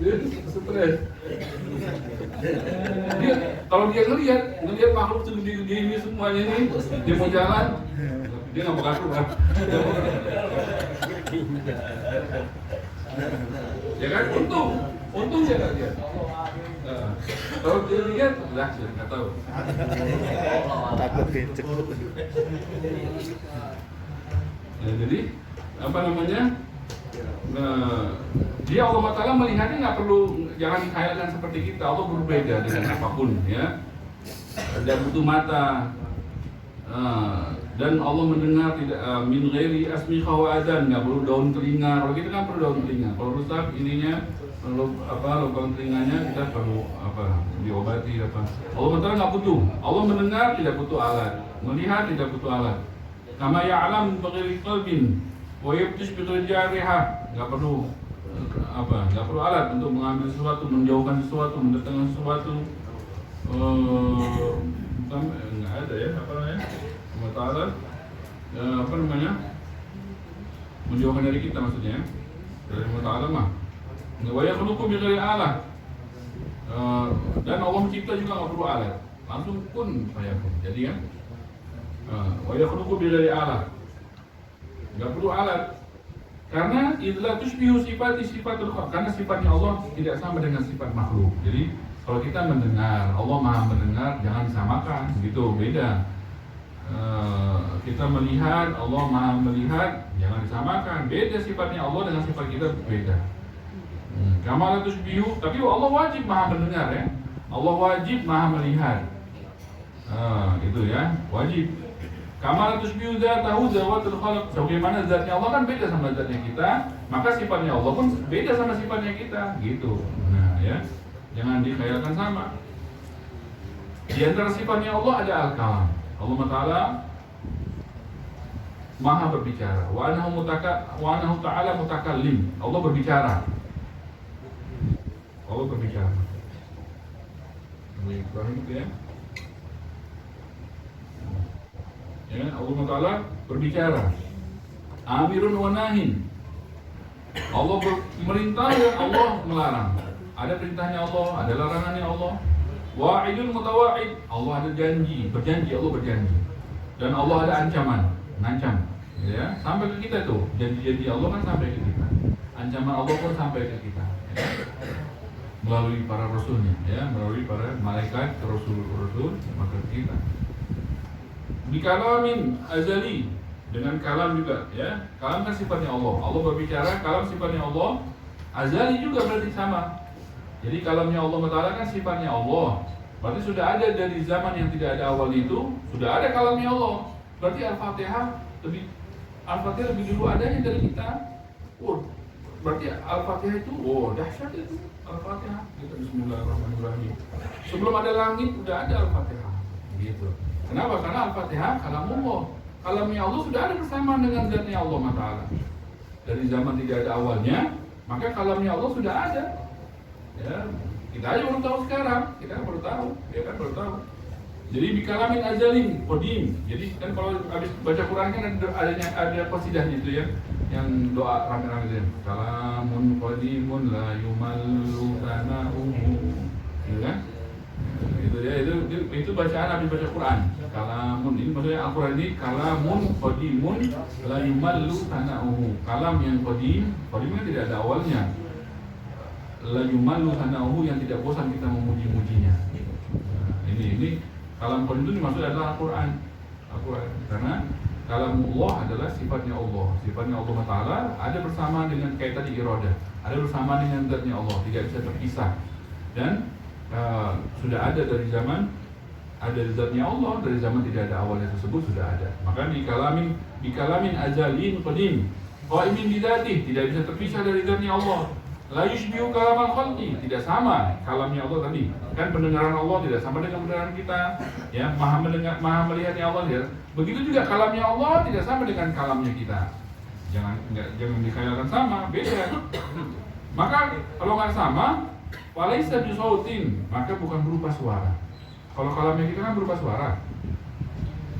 dia stres. Kalau dia ngelihat makhluk segede-gede ini semuanya nih, dia mau jalan, dia nggak bakal keluar. Ya kan, untung dia nggak lihat. Kalau dilihat, lah saya nggak tahu. Takut becek. Ya, jadi apa namanya? Nah, dia Allah Ta'ala melihatnya nggak perlu, jangan dikhayalan seperti kita. Allah berbeda dengan apapun, ya. Dia butuh mata, dan Allah mendengar tidak min ghairi asmiqa wa adan, nggak perlu daun telinga. Kalau kita kan perlu daun telinga. Kalau rusak ininya, lubang telinganya kita perlu diobati apa. Allah Ta'ala nggak butuh. Allah mendengar tidak butuh alat, melihat tidak butuh alat. Kama ya'lam bighairi qalbin wa yabtish bighairi jarihah, nggak perlu nggak perlu alat untuk mengambil sesuatu, menjauhkan sesuatu, mendatangkan sesuatu. Nggak ada ya apa namanya, Allah Ta'ala apa namanya, menjauhkan dari kita maksudnya, dari Allah Ta'ala mah. Wa yakhluqu bighairi alat, dan Allah mencipta juga nggak perlu alat, langsung kun fayakun. Jadi ya, wa yakhluqu bighairi alat, nggak perlu alat. Karena idza tushbihu sifatul khalq, karena sifatnya Allah tidak sama dengan sifat makhluk. Jadi kalau kita mendengar, Allah Maha mendengar, jangan disamakan, gitu, beda. Kita melihat, Allah Maha melihat, jangan disamakan, beda sifatnya Allah dengan sifat kita, beda. Kama la tushbihu, tapi Allah wajib Maha mendengar, ya. Allah wajib Maha melihat. Itu ya, wajib. Kama la tushbihu dzatahu dzawatul khalq, sebagaimana zatnya Allah kan beda sama zatnya kita, maka sifatnya Allah pun beda sama sifatnya kita, gitu. Nah, ya. Jangan dikhayalkan sama. Di antara sifatnya Allah ada al-kalam. Allah Ta'ala Maha berbicara. Wa anahu ta'ala mutakallim. Allah berbicara. Allah berbicara. Ini Ibrahim itu ya. Ya, Allah Ta'ala berbicara. Amirun wa nahin. Allah memerintah dan Allah melarang. Ada perintahnya Allah, ada larangannya Allah. Wa'idun mutawa'id, Allah ada janji, berjanji, Allah berjanji. Dan Allah ada ancaman, mengancam, ya, sampai ke kita tuh. Janji-janji Allah kan sampai ke kita. Ancaman Allah pun sampai ke kita, ya. Melalui para rasulnya, ya, melalui para malaikat, rasul-rasul, maka kita. Bikalamin azali, dengan kalam juga, ya. Kalam kan sifatnya Allah. Allah berbicara, kalam sifatnya Allah. Azali juga berarti sama. Jadi kalamnya Allah Ta'ala kan sifatnya Allah. Berarti sudah ada dari zaman yang tidak ada awal itu, sudah ada kalamnya Allah. Berarti Al-Fatihah lebih dulu adanya dari kita. Berarti Al-Fatihah itu, dahsyat itu Al-Fatihah. Gitu, Bismillahirrahmanirrahim. Sebelum ada langit sudah ada Al-Fatihah. Gitu. Kenapa? Karena Al-Fatihah kalamullah. Kalamnya Allah sudah ada bersamaan dengan zatnya Allah Ta'ala. Dari zaman tidak ada awalnya, maka kalamnya Allah sudah ada. Ya, kita aja baru tahu sekarang, kita baru tahu, ya kan baru tahu. Jadi bikalamin azalin qadim. Jadi kan kalau habis baca Quran kan ada qasidahnya itu ya, yang doa rame-rame itu. Kalamun qadimun la yumallu tana'uhu. Ya kan? Itu ya, itu bacaan habis baca Quran. Kalamun ini maksudnya Al-Quran ini kalamun qadimun la yumallu tana'uhu. Kalam yang qadim kan tidak ada awalnya. La yumallu tana'uhu, yang tidak bosan kita memuji-mujinya. Nah, ini kalam qadim itu dimaksud adalah Al-Quran. Karena kalamullah adalah sifatnya Allah. Sifatnya Allah Ta'ala ada bersama dengan kayak tadi iradah, ada bersama dengan zatnya Allah, tidak bisa terpisah. Dan sudah ada dari zaman ada zatnya Allah, dari zaman tidak ada awalnya tersebut sudah ada. Maka di kalamin azalin qadim qaimin bidzatih, tidak bisa terpisah dari zatnya Allah. La yushbihu kalamal khalqi, tidak sama kalamnya Allah tadi. Kan pendengaran Allah tidak sama dengan pendengaran kita. Ya, Maha mendengar, Maha melihatnya Allah, ya. Begitu juga kalamnya Allah tidak sama dengan kalamnya kita. Jangan dikhayalkan sama, beda. Maka kalau nggak sama, walaisa bisautin, maka bukan berupa suara. Kalau kalamnya kita kan berupa suara.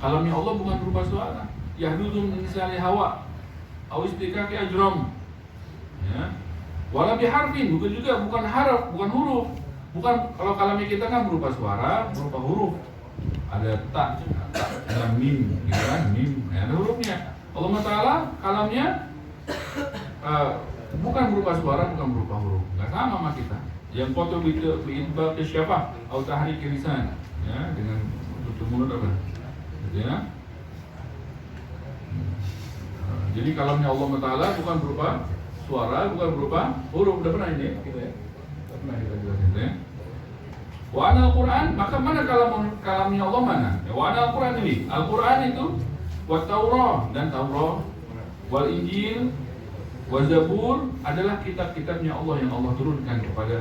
Kalamnya Allah bukan berupa suara. Yahdudun insani hawa, au istikaki ajram. Ya. Wala biharfin, bukan harf, bukan huruf. Bukan, kalau kalamnya kita kan berupa suara, berupa huruf. Ada ta, ada mim, gitu kan, mim, ada hurufnya. Allah Ta'ala kalamnya bukan berupa suara, bukan berupa huruf. Nggak sama kita. Yang kotor bi'idbaq syafah atau tahrik lisan, ya, dengan tutup mulut apa? Ya. Jadi kalamnya Allah Taala bukan berupa suara, bukan berupa huruf. Udah pernah ini gitu ya? Udah pernah kita jelasin ya. Wa anal Quran, maka mana kalamnya Allah mana? Ya, wa anal Quran ini. Al-Quran itu wa Taurah dan Taurah, wal Injil, wa Zabur adalah kitab-kitabnya Allah yang Allah turunkan kepada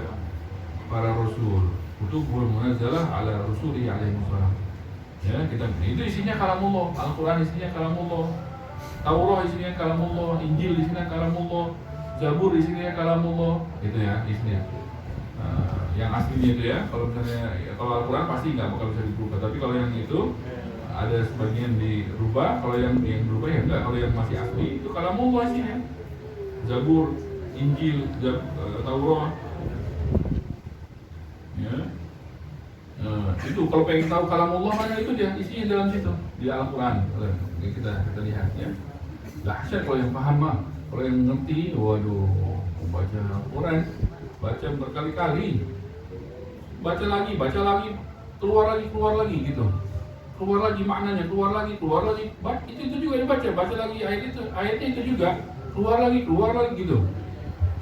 para rasul. Kutubul munazzalah ala rusuli alaihi wasallam. Ya, kitab itu isinya kalamullah. Al-Quran isinya kalamullah. Taurah isinya kalamullah, Injil isinya kalamullah, Zabur isinya kalamullah. Itu ya isinya. Yang aslinya itu ya, kalau misalnya kalau Al-Quran pasti nggak bakal bisa dirubah. Tapi kalau yang itu ada sebagian dirubah. Kalau yang berubah ya enggak. Kalau yang masih asli itu kalamullah isinya. Zabur, Injil, Taurah. Ya. Itu kalau pengen tahu kalamullah mana itu dia isinya dalam situ di Al-Quran. Kita lihat ya. Dahsyat kalau yang paham mah. Kalau yang ngerti, waduh, baca Al-Quran, baca berkali-kali, baca lagi, keluar lagi gitu. Keluar lagi maknanya, keluar lagi. Itu juga dibaca, baca lagi ayatnya itu juga. Keluar lagi gitu.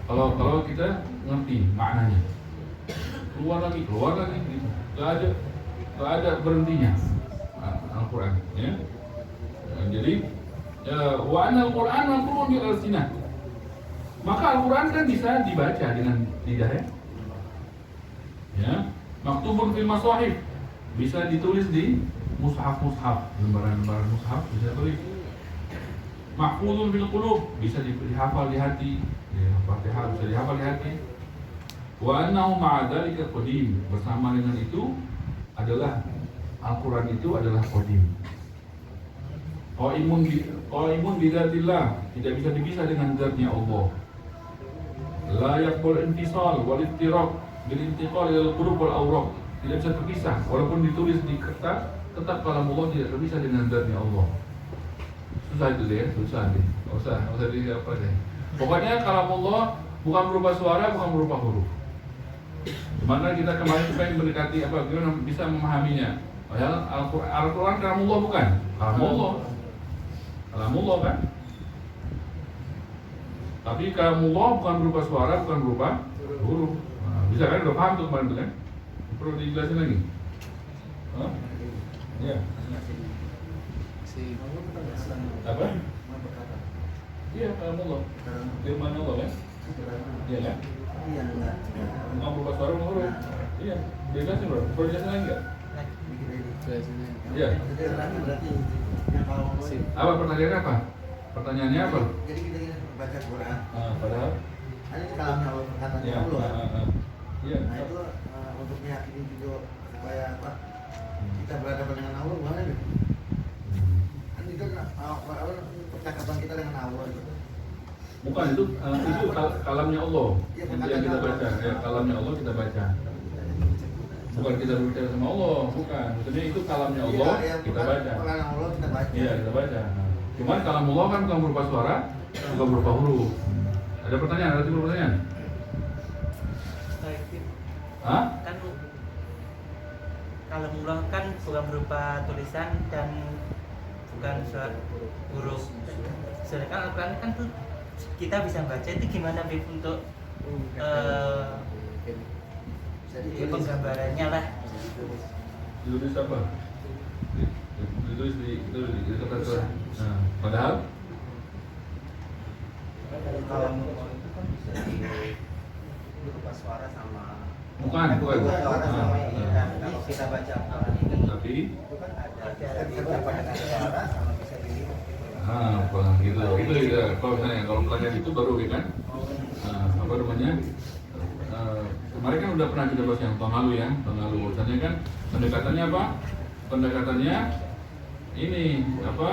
Kalau kita ngerti maknanya. Keluar lagi gitu. Gak ada berhentinya Al-Quran ya. Jadi wa anal Quran maqru'un bil alsinah. Maka Al-Quran kan bisa dibaca dengan lidah ya. Maktubun fil masahif, bisa ditulis di mushaf, lembaran-lembaran mushaf bisa tulis. Mahfuzun fil qulub, bisa dihafal di hati. Ya, Fatihah bisa dihafal di hati. Wa annahu ma'a dzalika qadim, bersama dengan itu adalah Al-Quran itu adalah qadim. Qaimun bidzatillah, tidak bisa dipisah dengan zatnya Allah. La yaqbul intisal wal iftiraq bil intiqal ila al-qulub wal awraq, tidak bisa terpisah walaupun ditulis di kertas, tetap kalamullah tidak terpisah dengan zatnya Allah. Susah itu deh, susah deh. Enggak usah di apa deh. Pokoknya kalamullah bukan berupa suara, bukan berupa huruf. Mana kita kemarin pengen mendekati apa, gimana bisa memahaminya? Padahal Al-Quran kalamullah bukan? Kalamullah kan? Tapi kalamullah bukan berupa suara, bukan berupa huruf. Nah, bisa kan? Udah paham tuh kemarin tuh kan? Perlu dijelasin lagi? Hah? Iya. Apa? Iya, kalamullah. Firman Allah kan? Iya kan? Bukan berupa suara, bukan huruf. Iya, udah jelasin bro. Perlu jelasin lagi nggak? Iya. Apa pertanyaannya apa? Pertanyaannya apa? Jadi kita baca Quran. Padahal Ada di kalamnya Allah, perkataannya Allah. Iya. Nah itu untuk meyakini juga supaya apa? Kita berhadapan dengan Allah, gimana nih? Kan itu percakapan kita dengan Allah gitu. Bukan itu kalamnya Allah yang kita baca. Ya, kalamnya Allah kita baca. Bukan kita berbicara sama Allah, bukan. Maksudnya itu kalamnya Allah kita baca. Kalam Allah kita baca. Iya, kita baca. Cuman kalamullah kan bukan berupa suara, bukan berupa huruf. Ada pertanyaan? Ada pertanyaan? Hah? Kan kalamullah kan bukan berupa tulisan dan bukan suara huruf. Sedangkan Al-Quran kan tuh kita bisa baca, itu gimana Bib untuk penggambarannya lah. Ditulis apa? Ditulis di kertas. Nah, padahal Kalau kan bisa berupa suara sama bukan. suara sama ini. Kalau kita baca Al-Quran ini Tapi itu kan ada bisa dengan suara sama bisa dilihat. gitu. Itu ya, kalau pertanyaan itu baru ya kan? Apa namanya? Kemarin kan udah pernah kita bahas yang tahun lalu ya. Tahun lalu misalnya kan pendekatannya apa? Pendekatannya ini apa?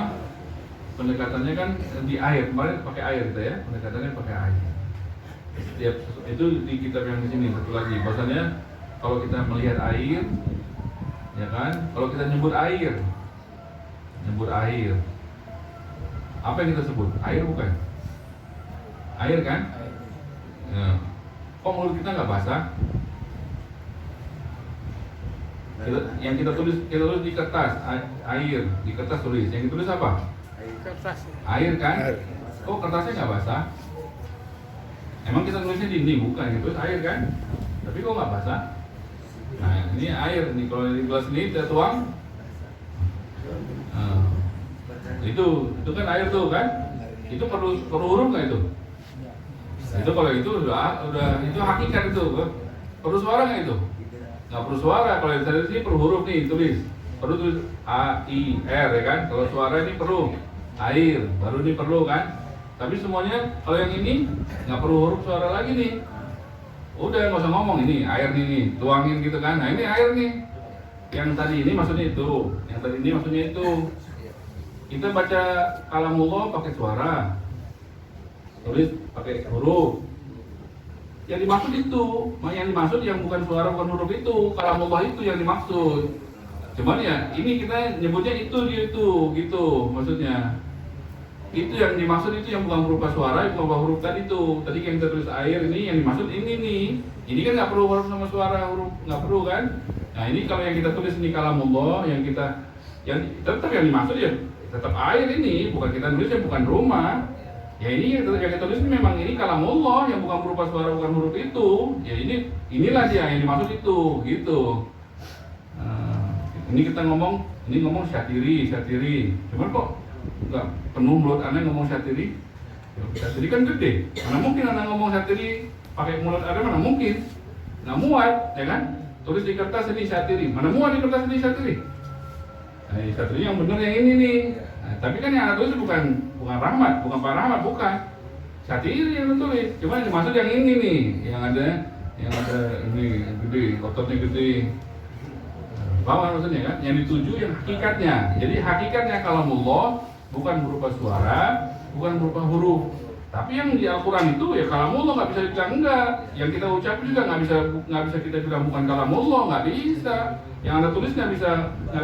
Pendekatannya kan di air. Kemarin pakai air gitu ya. Pendekatannya pakai air. Setiap itu di kitab yang di sini satu lagi. Bahasanya kalau kita melihat air, ya kan? Kalau kita nyebut air, apa yang kita sebut? Air bukan? Air kan? Ya. Kok mulut kita nggak basah? Yang kita tulis di kertas air, di kertas tulis. Yang ditulis apa? Air kan? Kok kertasnya nggak basah? Emang kita tulisnya dinding bukan? Yang tulis air kan? Tapi kok nggak basah? Nah ini air nih, kalau di gelas ini kita tuang. Itu kan air tuh kan? Itu perlu huruf nggak itu? Itu kalau itu udah itu hakikat itu. Perlu suara nggak itu? Nggak perlu suara. Kalau di sini perlu huruf nih tulis. Perlu tulis A, I, R ya kan? Kalau suara ini perlu air, baru ini perlu kan? Tapi semuanya kalau yang ini nggak perlu huruf suara lagi nih. Udah nggak usah ngomong ini air nih, tuangin gitu kan? Nah ini air nih. Yang tadi ini maksudnya itu, yang tadi ini maksudnya itu. Kita baca kalamullah pakai suara, tulis pakai huruf. Yang dimaksud itu, yang dimaksud yang bukan suara bukan huruf itu, kalamullah itu yang dimaksud. Cuman ya ini kita nyebutnya itu gitu maksudnya. Itu yang dimaksud itu yang bukan berupa suara, bukan berupa huruf tadi tuh. Tadi yang kita tulis air ini yang dimaksud ini nih. Ini kan nggak perlu huruf sama suara, huruf nggak perlu kan? Nah ini kalau yang kita tulis ini kalamullah, yang tetap yang dimaksud ya tetap air ini, bukan kita nulisnya bukan rumah. Ya ini yang kita tulis memang ini kalamullah yang bukan berupa suara bukan huruf itu. Ya inilah dia yang dimaksud itu gitu. Ini kita ngomong syatiri. Cuman kok enggak penuh mulut aneh ngomong syatiri? Syatiri kan gede. Mana mungkin anak ngomong syatiri pakai mulut aneh, mana mungkin? Nggak muat, ya kan? Tulis di kertas ini syatiri. Mana muat di kertas ini syatiri? Nah, syatiri yang benar yang ini nih. Nah, tapi kan yang anak tulis bukan Rahmat, bukan Pak Rahmat, bukan. Syatiri yang tulis. Cuma yang dimaksud yang ini nih, yang ada ini gede, ototnya gede. Paham maksudnya kan? Yang dituju yang hakikatnya. Jadi hakikatnya kalamullah bukan berupa suara, bukan berupa huruf. Tapi yang di Al-Quran itu ya kalamullah nggak bisa dibilang enggak. Yang kita ucap juga nggak bisa kita bilang bukan kalamullah, nggak bisa. Yang Anda tulis nggak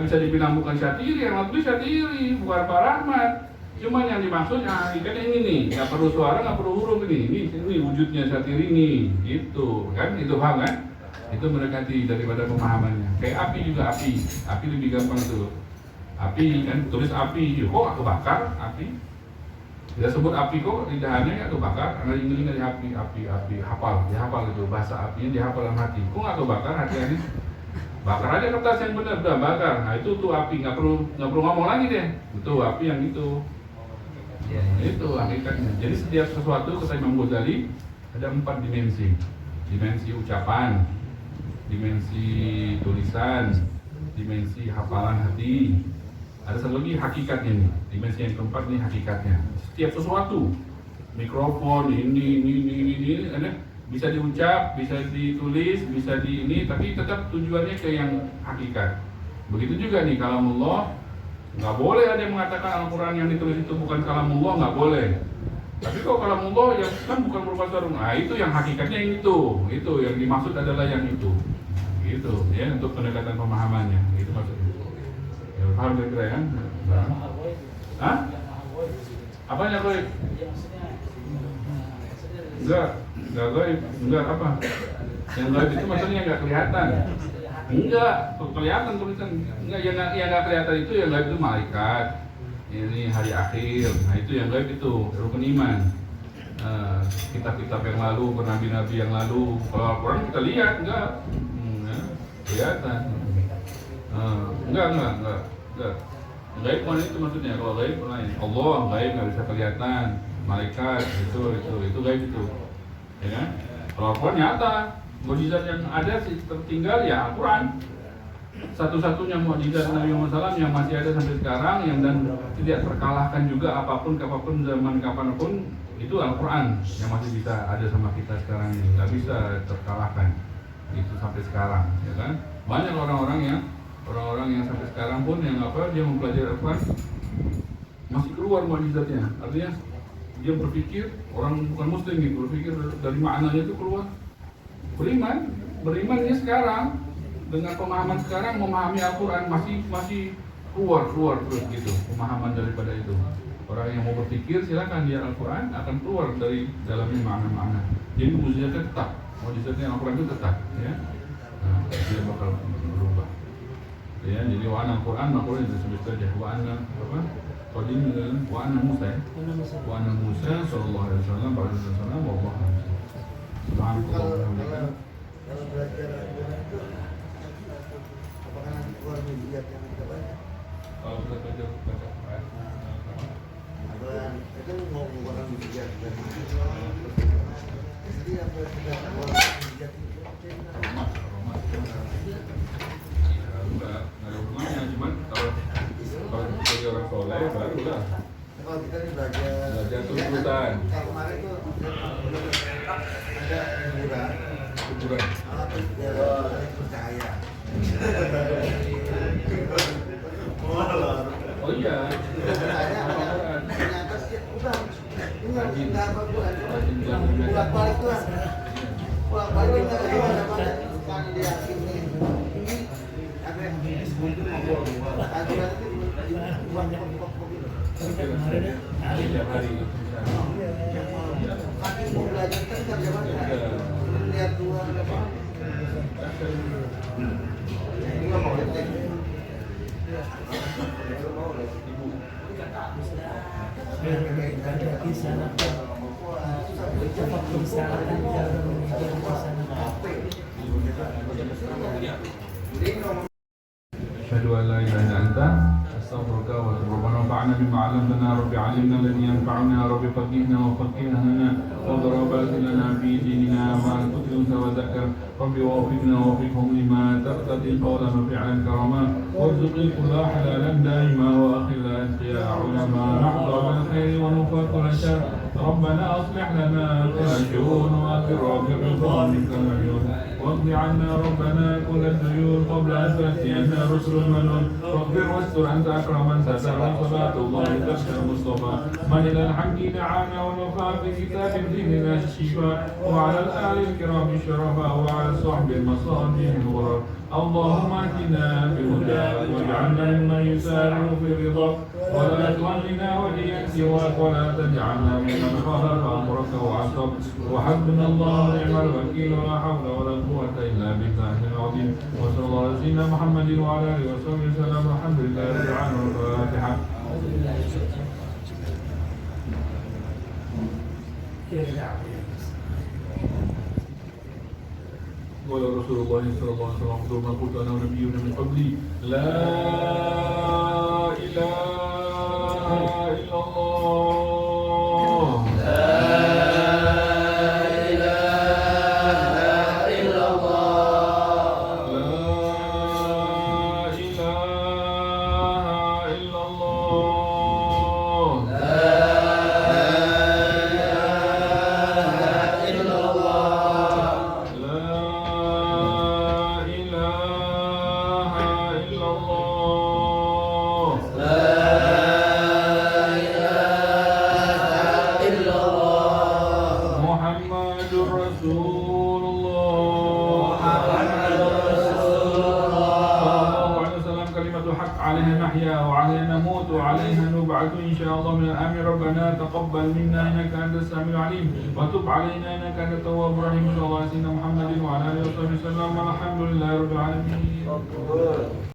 bisa dibilang bukan syatiri, yang Anda tulis syatiri, bukan Pak Rahmat. Cuman yang dimaksud hakikatnya ini nih, nggak perlu suara, nggak perlu huruf ini wujudnya syatiri ini, gitu kan? Itu paham kan? Itu mendekati daripada pemahamannya. Kayak api juga api lebih gampang tuh. Api kan tulis api, kok aku bakar api? Kita sebut api kok lidahannya nggak kebakar, karena ingat di api hafal itu bahasa apinya dihafal dalam hati. Kok nggak kebakar hati? Bakar aja kertas yang benar, udah bakar. Nah itu tuh api, nggak perlu ngomong lagi deh. Itu api yang itu. Itu hakikatnya. Jadi setiap sesuatu kata Imam Ghazali ada 4 dimensi. Dimensi ucapan, dimensi tulisan, dimensi hafalan hati. Ada satu lagi hakikatnya nih. Dimensi yang keempat nih hakikatnya. Setiap sesuatu, mikrofon ini ada bisa diucap, bisa ditulis, bisa ini, tapi tetap tujuannya ke yang hakikat. Begitu juga nih kalamullah. Nggak boleh ada yang mengatakan Al-Quran yang ditulis itu bukan kalamullah, nggak boleh. Tapi kalau kalamullah yang kan bukan berupa suara, nah itu yang hakikatnya yang itu yang dimaksud adalah yang itu, gitu ya untuk pendekatan pemahamannya, itu maksudnya. Ya, paham kira-kira ya? Hah? Apanya goib? Enggak goib, enggak apa? Yang goib itu maksudnya nggak kelihatan. Enggak, kelihatan tulisan. Enggak, yang nggak kelihatan itu yang gaib itu malaikat. Ini hari akhir. Nah itu yang gaib itu rukun iman. Kitab-kitab yang lalu, nabi-nabi yang lalu. Kalau Al-Quran kita lihat enggak, kelihatan. Enggak. Gaib mana itu maksudnya? Kalau gaib lain. Allah gaib nggak bisa kelihatan. Malaikat itu gaib itu. Ya kan? Kalau Al-Quran nyata. Mukjizat yang ada tertinggal ya Al-Quran. Satu-satunya mukjizat Nabi Muhammad SAW yang masih ada sampai sekarang, yang dan tidak terkalahkan juga apapun zaman kapanpun, itu Al-Quran yang masih bisa ada sama kita sekarang ini, nggak bisa terkalahkan itu sampai sekarang, ya kan? Banyak orang-orang yang sampai sekarang pun yang dia mempelajari Al-Quran masih keluar mukjizatnya. Artinya dia berpikir, orang bukan muslim gitu, berpikir dari maknanya itu keluar. Berimannya sekarang dengan pemahaman sekarang memahami Al-Quran masih keluar terus gitu pemahaman daripada itu. Orang yang mau berpikir silakan dia Al-Quran akan keluar dari dalamnya makna-makna. Jadi mukjizatnya tetap, mukjizatnya Al-Quran itu tetap, ya. Nah, dia bakal berubah. Ya, jadi wa anna Quran Quran itu sebut saja wa anna apa? Qadim wa anna Musa. Wa anna Musa sallallahu alaihi wasallam pada wasallam wallahu a'lam. Subhanallah. Kalau belajar agama itu apakah nanti keluar mujizat yang kita baca? Kalau kita baca Quran, Apakah itu mau mengeluarkan mujizat dari jadi apa kita keluar mujizat itu? enggak ada hubungannya, cuman kalau sebagai orang soleh barulah Kalau kita nih belajar tuntutan. Kayak kemarin tuh ada hiburan, Kuburan. terus dia percaya. Oh iya. Ternyata sih udah enggak apa-apa pulang-balik tuh pulang-balik kita gimana banget kan dia yakin ini apa yang Setiap hari. kaki mau belajar kan kerja banget lihat dua apa ini nggak mau lihat أشهد أن لا إله إلا أنت أستغفرك وأتوب ربنا وانفعنا بما علمتنا رب علمنا الذي ينفعنا رب فقهنا وفقهنا وضربات لنا في ديننا ما تتلو وذكر رب ووفقنا ووفقهم لما تقتضي قولا وفعلا كرما وارزقي كل حلالا دائما وأخلا أتقيا علما نحضر بالخير ونفاق كل شر ربنا أصلح لنا كل شؤون وأكر برضا منك العيون واقض عنا ربنا كل الديون قبل أن تأتينا رسل المنون واغفر واستر أنت أكرم من ستر صلاة الله تخشى المصطفى من إلى الحق دعانا ونفع في كتاب ديننا الشفاء وعلى الآل الكرام الشرفاء وعلى الصحب المصابيح الغرر اللهم اهدنا بهداك واجعلنا ممن يسارع في رضاك ولا تولنا وليا سواك ولا تجعلنا ممن خالف امرك وعصب وحسبنا الله ونعم الوكيل ولا حول ولا قوه الا بالله العظيم وصلى الله على سيدنا محمد وعلى اله وصحبه وسلم الحمد لله رب العالمين والفاتحه. قال رسول الله صلى الله عليه وسلم افضل ما قلت انا ونبينا من قبلي لا اله الا الله لا اله الا الله لا اله الا الله لا عليها نحيا وعليها نموت وعليها نبعث إن شاء الله من الآمين ربنا تقبل منا إنك أنت السميع العليم وتب علينا إنك أنت التواب الرحيم صلى الله عليه وسلم محمد وعلى آله وصحبه وسلم والحمد لله رب العالمين.